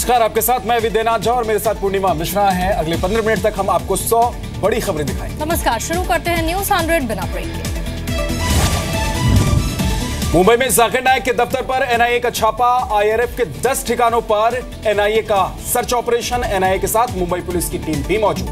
नमस्कार, आपके साथ मैं विद्यानाथ झा और मेरे साथ पूर्णिमा मिश्रा है। अगले 15 मिनट तक हम आपको 100 बड़ी खबरें दिखाएंगे। नमस्कार, शुरू करते हैं न्यूज 100 बिना ब्रेक के। मुंबई में जाकिर नाइक के दफ्तर पर एनआईए का छापा, आईआरएफ के 10 ठिकानों पर एनआईए का सर्च ऑपरेशन। एनआईए के साथ मुंबई पुलिस की टीम भी मौजूद।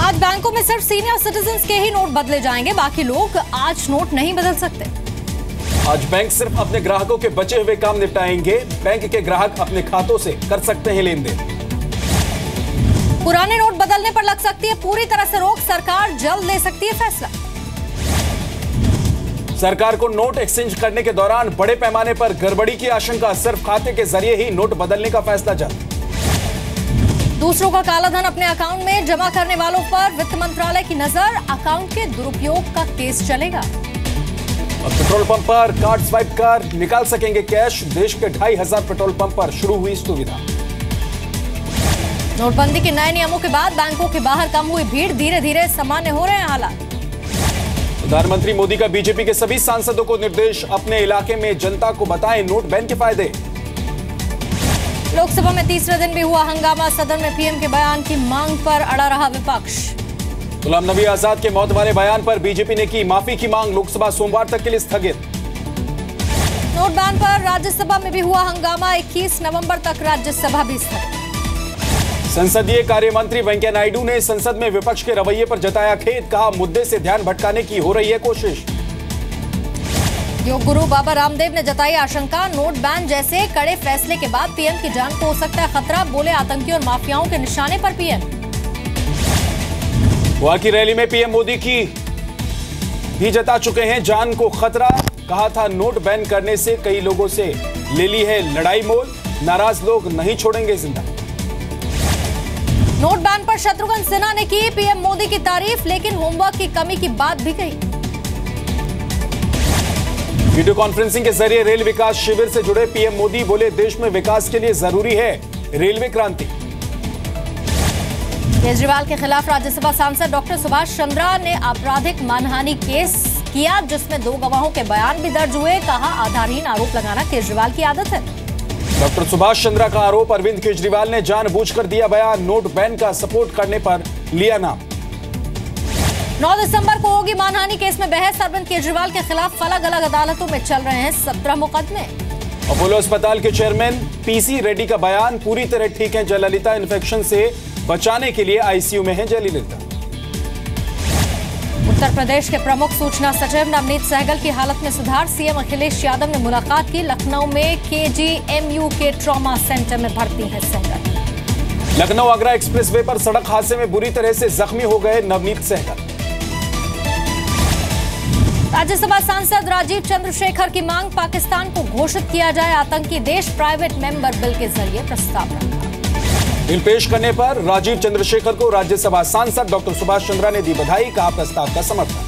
आज बैंकों में सिर्फ सीनियर सिटीजन के ही नोट बदले जाएंगे, बाकी लोग आज नोट नहीं बदल सकते। आज बैंक सिर्फ अपने ग्राहकों के बचे हुए काम निपटाएंगे। बैंक के ग्राहक अपने खातों से कर सकते हैं लेन देन। पुराने नोट बदलने पर लग सकती है पूरी तरह से रोक, सरकार जल्द ले सकती है फैसला। सरकार को नोट एक्सचेंज करने के दौरान बड़े पैमाने पर गड़बड़ी की आशंका, सिर्फ खाते के जरिए ही नोट बदलने का फैसला जल्द। दूसरों का काला धन अपने अकाउंट में जमा करने वालों पर वित्त मंत्रालय की नजर, अकाउंट के दुरुपयोग का केस चलेगा। और पेट्रोल पंप पर कार्ड स्वाइप कर निकाल सकेंगे कैश। देश के 2500 पेट्रोल पंप पर शुरू हुई सुविधा। नोटबंदी के नए नियमों के बाद बैंकों के बाहर कम हुई भीड़, धीरे धीरे सामान्य हो रहे हैं हालात। प्रधानमंत्री मोदी का बीजेपी के सभी सांसदों को निर्देश, अपने इलाके में जनता को बताएं नोट बैन के फायदे। लोकसभा में तीसरे दिन भी हुआ हंगामा, सदन में पीएम के बयान की मांग पर अड़ा रहा विपक्ष। गुलाम नबी आजाद के मौत वाले बयान पर बीजेपी ने की माफी की मांग, लोकसभा सोमवार तक के लिए स्थगित। नोट बैन पर राज्यसभा में भी हुआ हंगामा, 21 नवंबर तक राज्यसभा भी स्थगित। संसदीय कार्य मंत्री वेंकैया नायडू ने संसद में विपक्ष के रवैये पर जताया खेद, कहा मुद्दे से ध्यान भटकाने की हो रही है कोशिश। योग गुरु बाबा रामदेव ने जताई आशंका, नोट बैन जैसे कड़े फैसले के बाद पीएम की जान को हो सकता है खतरा, बोले आतंकियों और माफियाओं के निशाने पर पीएम। वहां की रैली में पीएम मोदी की भी जता चुके हैं जान को खतरा, कहा था नोट बैन करने से कई लोगों से ले ली है लड़ाई मोल, नाराज लोग नहीं छोड़ेंगे जिंदा। नोट बैन पर शत्रुघ्न सिन्हा ने की पीएम मोदी की तारीफ, लेकिन होमवर्क की कमी की बात भी कही। वीडियो कॉन्फ्रेंसिंग के जरिए रेल विकास शिविर से जुड़े पीएम मोदी, बोले देश में विकास के लिए जरूरी है रेलवे क्रांति। केजरीवाल के खिलाफ राज्यसभा सांसद डॉक्टर सुभाष चंद्रा ने आपराधिक मानहानि केस किया, जिसमें 2 गवाहों के बयान भी दर्ज हुए, कहा आधारहीन आरोप लगाना केजरीवाल की आदत है। डॉक्टर सुभाष चंद्रा का आरोप, अरविंद केजरीवाल ने जानबूझकर दिया बयान, नोट बैन का सपोर्ट करने पर लिया नाम। 9 दिसंबर को होगी मानहानि केस में बहस, अरविंद केजरीवाल के खिलाफ अलग अलग अदालतों में चल रहे हैं 17 मुकदमे। अपोलो अस्पताल के चेयरमैन पीसी रेड्डी का बयान, पूरी तरह ठीक है जयललिता, इन्फेक्शन से बचाने के लिए आईसीयू में है जयललिता। उत्तर प्रदेश के प्रमुख सूचना सचिव नवनीत सहगल की हालत में सुधार, सीएम अखिलेश यादव ने मुलाकात की, लखनऊ में केजीएमयू के ट्रॉमा सेंटर में भर्ती है सहगल। लखनऊ आगरा एक्सप्रेसवे पर सड़क हादसे में बुरी तरह से जख्मी हो गए नवनीत सहगल। राज्यसभा सांसद राजीव चंद्रशेखर की मांग, पाकिस्तान को घोषित किया जाए आतंकी देश, प्राइवेट मेंबर बिल के जरिए प्रस्ताव रखा। बिल पेश करने पर राजीव चंद्रशेखर को राज्यसभा सांसद डॉक्टर सुभाष चंद्रा ने दी बधाई, कहा प्रस्ताव का समर्थन।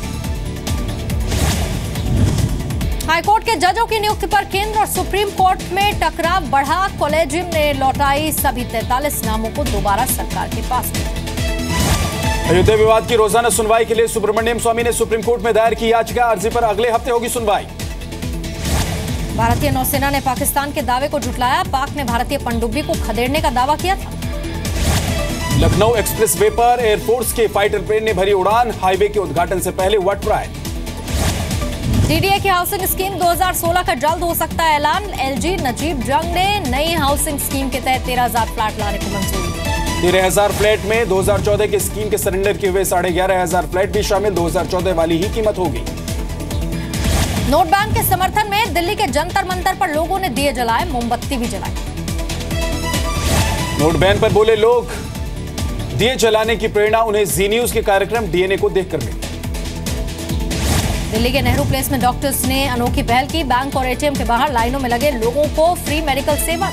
हाईकोर्ट के जजों की नियुक्ति पर केंद्र और सुप्रीम कोर्ट में टकराव बढ़ा, कॉलेजियम ने लौटाई सभी 43 नामों को दोबारा सरकार के पास। अयोध्या विवाद की रोजाना सुनवाई के लिए सुब्रमण्यम स्वामी ने सुप्रीम कोर्ट में दायर की याचिका, अर्जी पर अगले हफ्ते होगी सुनवाई। भारतीय नौसेना ने पाकिस्तान के दावे को झुठलाया, पाक ने भारतीय पनडुब्बी को खदेड़ने का दावा किया था। लखनऊ एक्सप्रेसवे पर एयरफोर्स के फाइटर प्लेन ने भरी उड़ान, हाईवे के उद्घाटन से पहले हुआ ट्रायल। डीडीए की हाउसिंग स्कीम 2016 का जल्द हो सकता है ऐलान, एलजी नजीब जंग ने नई हाउसिंग स्कीम के तहत 13,000 फ्लैट लाने को मंजूरी। 13,000 फ्लैट में 2014 की स्कीम के सरेंडर किए हुए 11,500 फ्लैट भी शामिल, 2014 वाली ही कीमत होगी। नोट बैन के समर्थन में दिल्ली के जंतर मंतर पर लोगों ने दिए जलाए, मोमबत्ती भी जलाई। नोट बैन पर बोले लोग, दिए जलाने की प्रेरणा उन्हें जी न्यूज के कार्यक्रम डीएनए को देखकर मिली। दिल्ली के नेहरू प्लेस में डॉक्टर्स ने अनोखी पहल की, बैंक और एटीएम के बाहर लाइनों में लगे लोगों को फ्री मेडिकल सेवा।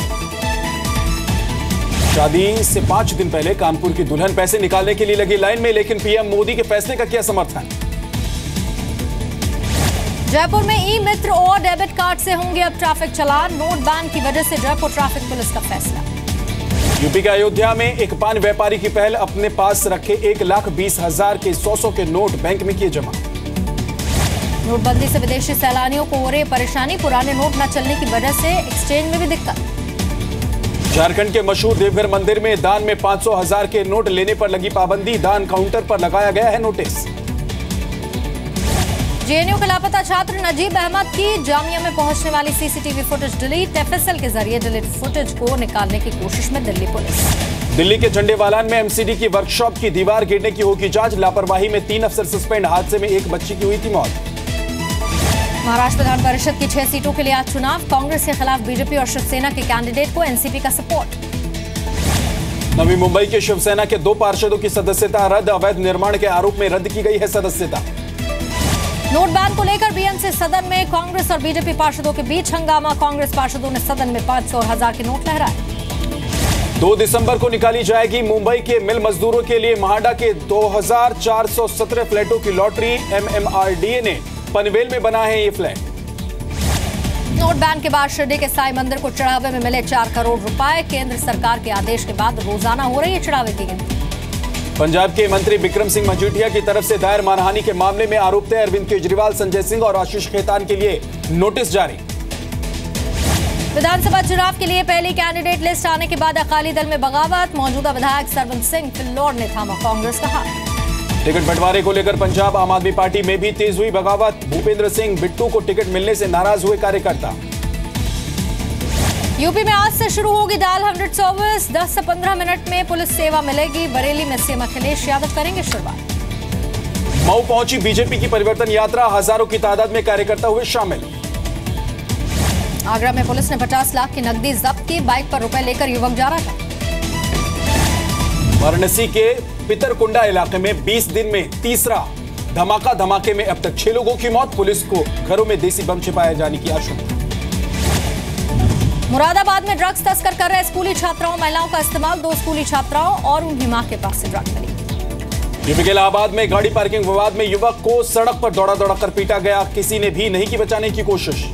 शादी से 5 दिन पहले कानपुर की दुल्हन पैसे निकालने के लिए लगी लाइन में, लेकिन पीएम मोदी के फैसले का किया समर्थन। जयपुर में ई मित्र और डेबिट कार्ड से होंगे अब ट्रैफिक चालान, नोट बैन की वजह से जयपुर ट्रैफिक पुलिस का फैसला। यूपी के अयोध्या में एक पान व्यापारी की पहल, अपने पास रखे 1,20,000 के 100 के नोट बैंक में किए जमा। नोटबंदी से विदेशी सैलानियों को हो रही परेशानी, पुराने नोट न चलने की वजह से एक्सचेंज में भी दिक्कत। झारखंड के मशहूर देवघर मंदिर में दान में 500,000 के नोट लेने पर लगी पाबंदी। दान काउंटर पर लगाया गया है नोटिस। जेएनयू के लापता छात्र नजीब अहमद की जामिया में पहुंचने वाली सीसीटीवी फुटेज डिलीट। एफएसएल के जरिए डिलीट फुटेज को निकालने की कोशिश में दिल्ली पुलिस। दिल्ली के झंडेवालान में एमसीडी की वर्कशॉप की दीवार गिरने की होगी जांच। लापरवाही में 3 अफसर सस्पेंड। हादसे में एक बच्ची की हुई थी मौत। महाराष्ट्र विधान परिषद की 6 सीटों के लिए आज चुनाव। कांग्रेस के खिलाफ बीजेपी और शिवसेना के कैंडिडेट को एनसीपी का सपोर्ट। नवी मुंबई के शिवसेना के 2 पार्षदों की सदस्यता रद्द। अवैध निर्माण के आरोप में रद्द की गई है सदस्यता। नोट बैन को लेकर बीएमसी सदन में कांग्रेस और बीजेपी पार्षदों के बीच हंगामा। कांग्रेस पार्षदों ने सदन में 500 और 1000 के नोट लहराए। 2 दिसंबर को निकाली जाएगी मुंबई के मिल मजदूरों के लिए महाडा के 2417 फ्लैटों की लॉटरी। एमएमआरडीए ने पनवेल में बना है ये फ्लैट। नोट बैन के बाद शिरडी के साईं मंदिर को चढ़ावे में मिले 4 करोड़ रुपए। केंद्र सरकार के आदेश के बाद रोजाना हो रही है चढ़ावे की गिनती। पंजाब के मंत्री बिक्रम सिंह मजीठिया की तरफ से दायर मानहानि के मामले में आरोप थे अरविंद केजरीवाल, संजय सिंह और आशीष खेतान के लिए नोटिस जारी। विधानसभा चुनाव के लिए पहली कैंडिडेट लिस्ट आने के बाद अकाली दल में बगावत। मौजूदा विधायक सरवंत सिंह फिल्लौर ने थामा कांग्रेस का हाथ। टिकट बंटवारे को लेकर पंजाब आम आदमी पार्टी में भी तेज हुई बगावत। भूपेंद्र सिंह बिट्टू को टिकट मिलने से नाराज हुए कार्यकर्ता। यूपी में आज से शुरू होगी डायल 100 सर्विस। 10 से 15 मिनट में पुलिस सेवा मिलेगी। बरेली में सीएम अखिलेश यादव करेंगे शुरुआत। मऊ पहुंची बीजेपी की परिवर्तन यात्रा। हजारों की तादाद में कार्यकर्ता हुए शामिल। आगरा में पुलिस ने 50 लाख की नकदी जब्त की। बाइक पर रुपए लेकर युवक जा रहा था। वाराणसी के पितरकुंडा इलाके में 20 दिन में तीसरा धमाके में अब तक 6 लोगों की मौत। पुलिस को घरों में देसी बम छिपाए जाने की आशंका। मुरादाबाद में ड्रग्स तस्कर कर रहे स्कूली छात्राओं महिलाओं का इस्तेमाल। 2 स्कूली छात्राओं और उनकी मां के पास से ड्रग्स मिली। यूपी के इलाहाबाद में गाड़ी पार्किंग विवाद में युवक को सड़क पर दौड़ा कर पीटा गया। किसी ने भी नहीं की बचाने की कोशिश।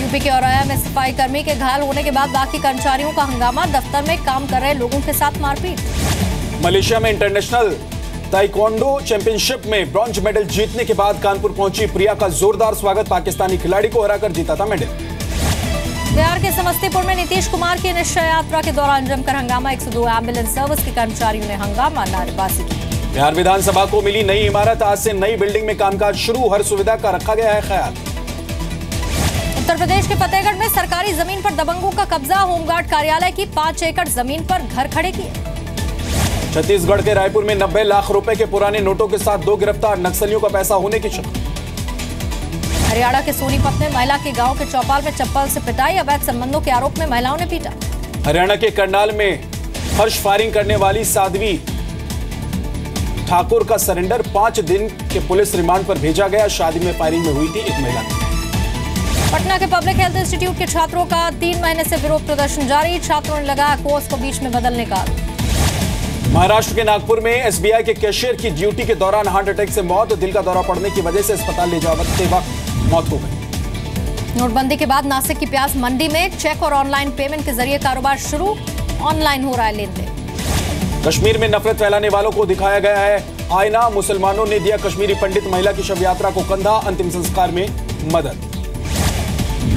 यूपी के औरैया में सफाई कर्मी के घायल होने के बाद बाकी कर्मचारियों का हंगामा। दफ्तर में काम कर रहे लोगों के साथ मारपीट। मलेशिया में इंटरनेशनल ताइक्वांडो चैंपियनशिप में ब्रॉन्ज मेडल जीतने के बाद कानपुर पहुंची प्रिया का जोरदार स्वागत। पाकिस्तानी खिलाड़ी को हराकर जीता था मेडल। बिहार के समस्तीपुर में नीतीश कुमार की निश्चय यात्रा के दौरान जमकर हंगामा। 102 एम्बुलेंस सर्विस के कर्मचारियों ने हंगामा नारेबाजी की। बिहार विधानसभा को मिली नई इमारत। आज से नई बिल्डिंग में कामकाज शुरू। हर सुविधा का रखा गया है ख्याल। उत्तर प्रदेश के फतेहगढ़ में सरकारी जमीन पर दबंगों का कब्जा। होमगार्ड कार्यालय की 5 एकड़ जमीन पर घर खड़े किए। छत्तीसगढ़ के रायपुर में 90 लाख रुपए के पुराने नोटों के साथ 2 गिरफ्तार। नक्सलियों का पैसा होने की शक। हरियाणा के सोनीपत में महिला के गांव के चौपाल में चप्पल से पिटाई। अवैध संबंधों के आरोप में महिलाओं ने पीटा। हरियाणा के करनाल में फर्श फायरिंग करने वाली साध्वी ठाकुर का सरेंडर। 5 दिन के पुलिस रिमांड पर भेजा गया। शादी में फायरिंग में हुई थी एक महिला। पटना के पब्लिक हेल्थ इंस्टीट्यूट के छात्रों का 3 महीने से विरोध प्रदर्शन जारी। छात्रों ने लगाया कोर्स को बीच में बदलने का आरोप। महाराष्ट्र के नागपुर में एसबीआई के कैशियर की ड्यूटी के दौरान हार्ट अटैक से मौत। दिल का दौरा पड़ने की वजह से अस्पताल ले जाते वक्त मौत हो गई। नोटबंदी के बाद नासिक की प्याज मंडी में चेक और ऑनलाइन पेमेंट के जरिए कारोबार शुरू। ऑनलाइन हो रहा है लेन देन। कश्मीर में नफरत फैलाने वालों को दिखाया गया है आईना। मुसलमानों ने दिया कश्मीरी पंडित महिला की शव यात्रा को कंधा। अंतिम संस्कार में मदद।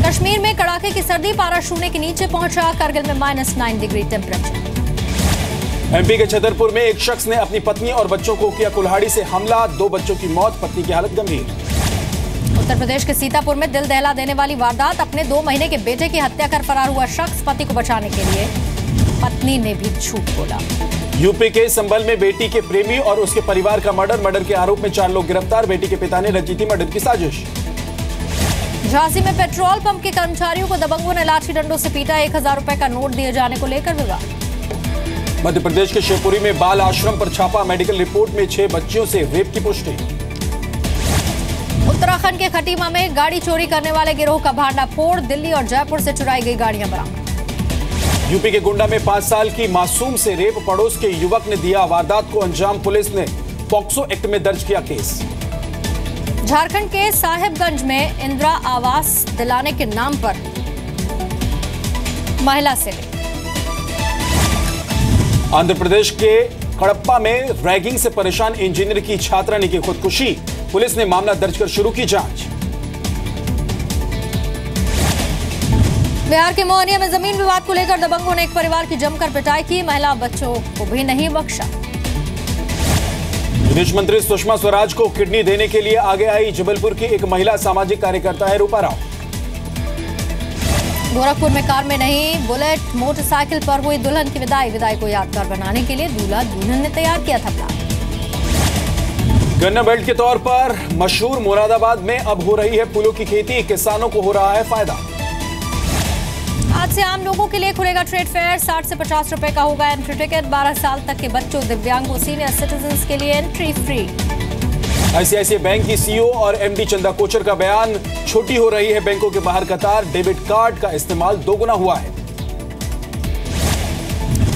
कश्मीर में कड़ाके की सर्दी। पारा शून्य के नीचे पहुंचा। करगिल में -9 डिग्री टेम्परेचर। एमपी के छतरपुर में एक शख्स ने अपनी पत्नी और बच्चों को किया कुल्हाड़ी से हमला। 2 बच्चों की मौत, पत्नी की हालत गंभीर। उत्तर प्रदेश के सीतापुर में दिल दहला देने वाली वारदात। अपने 2 महीने के बेटे की हत्या कर फरार हुआ शख्स। पति को बचाने के लिए पत्नी ने भी झूठ बोला। यूपी के संभल में बेटी के प्रेमी और उसके परिवार का मर्डर के आरोप में 4 लोग गिरफ्तार। बेटी के पिता ने रची थी मर्डर की साजिश। झांसी में पेट्रोल पंप के कर्मचारियों को दबंगों ने लाठी डंडों से पीटा। 1000 रुपए का नोट दिए जाने को लेकर विवाद। मध्य प्रदेश के शिवपुरी में बाल आश्रम पर छापा। मेडिकल रिपोर्ट में 6 बच्चियों से रेप की पुष्टि। उत्तराखंड के खटीमा में गाड़ी चोरी करने वाले गिरोह का भांडाफोड़। दिल्ली और जयपुर से चुराई गई गाड़ियां बरामद। यूपी के गोंडा में 5 साल की मासूम से रेप। पड़ोस के युवक ने दिया वारदात को अंजाम। पुलिस ने पॉक्सो एक्ट में दर्ज किया केस। झारखंड के साहेबगंज में इंदिरा आवास दिलाने के नाम पर महिला से रेप। आंध्र प्रदेश के कडप्पा में रैगिंग से परेशान इंजीनियर की छात्रा ने की खुदकुशी। पुलिस ने मामला दर्ज कर शुरू की जांच। बिहार के मोहनिया में जमीन विवाद को लेकर दबंग होने एक परिवार की जमकर पिटाई की, महिला बच्चों को भी नहीं बख्शा। विदेश मंत्री सुषमा स्वराज को किडनी देने के लिए आगे आई जबलपुर की एक महिला सामाजिक कार्यकर्ता है रूपा राव। गोरखपुर में कार में नहीं बुलेट मोटरसाइकिल पर हुई दुल्हन की विदाई को यादगार बनाने के लिए दूल्हा दुल्हन ने तैयार किया था प्लान। गन्ना बेल्ट के तौर पर मशहूर मुरादाबाद में अब हो रही है फूलों की खेती, किसानों को हो रहा है फायदा। आज से आम लोगों के लिए खुलेगा ट्रेड फेयर, 60 से 50 रुपए का होगा एंट्री टिकट। 12 साल तक के बच्चों, दिव्यांगों, सीनियर सिटीजन्स के लिए एंट्री फ्री। आईसीआईसीआई बैंक की सीईओ और एमडी चंदा कोचर का बयान, छोटी हो रही है बैंकों के बाहर कतार, डेबिट कार्ड का इस्तेमाल दोगुना हुआ है।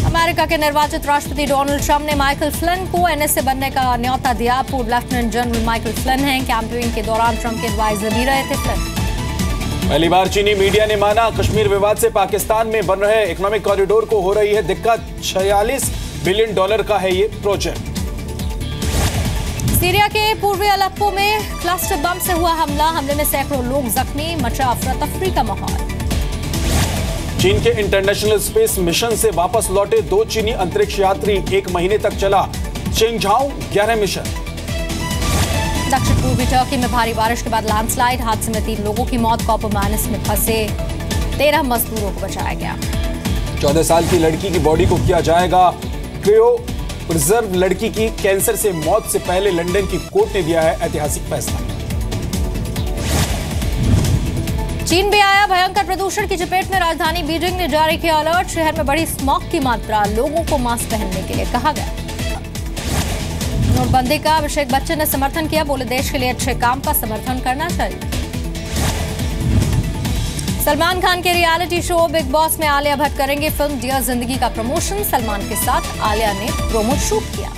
अमेरिका के निर्वाचित राष्ट्रपति डोनाल्ड ट्रंप ने माइकल फ्लिन को एनएसए बनने का न्योता दिया। पूर्व लेफ्टिनेंट जनरल माइकल फ्लिन हैं, कैंपेन के दौरान ट्रंप के एडवाइजर भी रहे थे फ्लिन। पहली बार चीनी मीडिया ने माना कश्मीर विवाद से पाकिस्तान में बन रहे इकोनॉमिक कॉरिडोर को हो रही है दिक्कत, $46 बिलियन का है ये प्रोजेक्ट। सीरिया के पूर्वी अलेप्पो में क्लस्टर बम से हुआ हमले में सैकड़ों लोग जख्मी, मचा अफरा तफरी का माहौल। चीन के इंटरनेशनल स्पेस मिशन से वापस लौटे 2 चीनी अंतरिक्ष यात्री, 1 महीने तक चला चेंगझाओ 11 मिशन। दक्षिण पूर्वी टर्की में भारी बारिश के बाद लैंडस्लाइड, हादसे में 3 लोगों की मौत, कॉपर माइनस में फंसे 13 मजदूरों को बचाया गया। 14 साल की लड़की की बॉडी को किया जाएगा क्रियो प्रिजर्व। लड़की की कैंसर से मौत से पहले लंदन की कोर्ट ने दिया है ऐतिहासिक फैसला। चीन भी आया भयंकर प्रदूषण की चपेट में, राजधानी बीजिंग ने जारी किया अलर्ट। शहर में बढ़ी स्मॉग की मात्रा, लोगों को मास्क पहनने के लिए कहा गया। नोटबंदी का अभिषेक बच्चन ने समर्थन किया, बोले देश के लिए अच्छे काम का समर्थन करना चाहिए। सलमान खान के रियलिटी शो बिग बॉस में आलिया भट्ट करेंगे फिल्म डियर जिंदगी का प्रमोशन। सलमान के साथ आलिया ने प्रोमो शूट किया।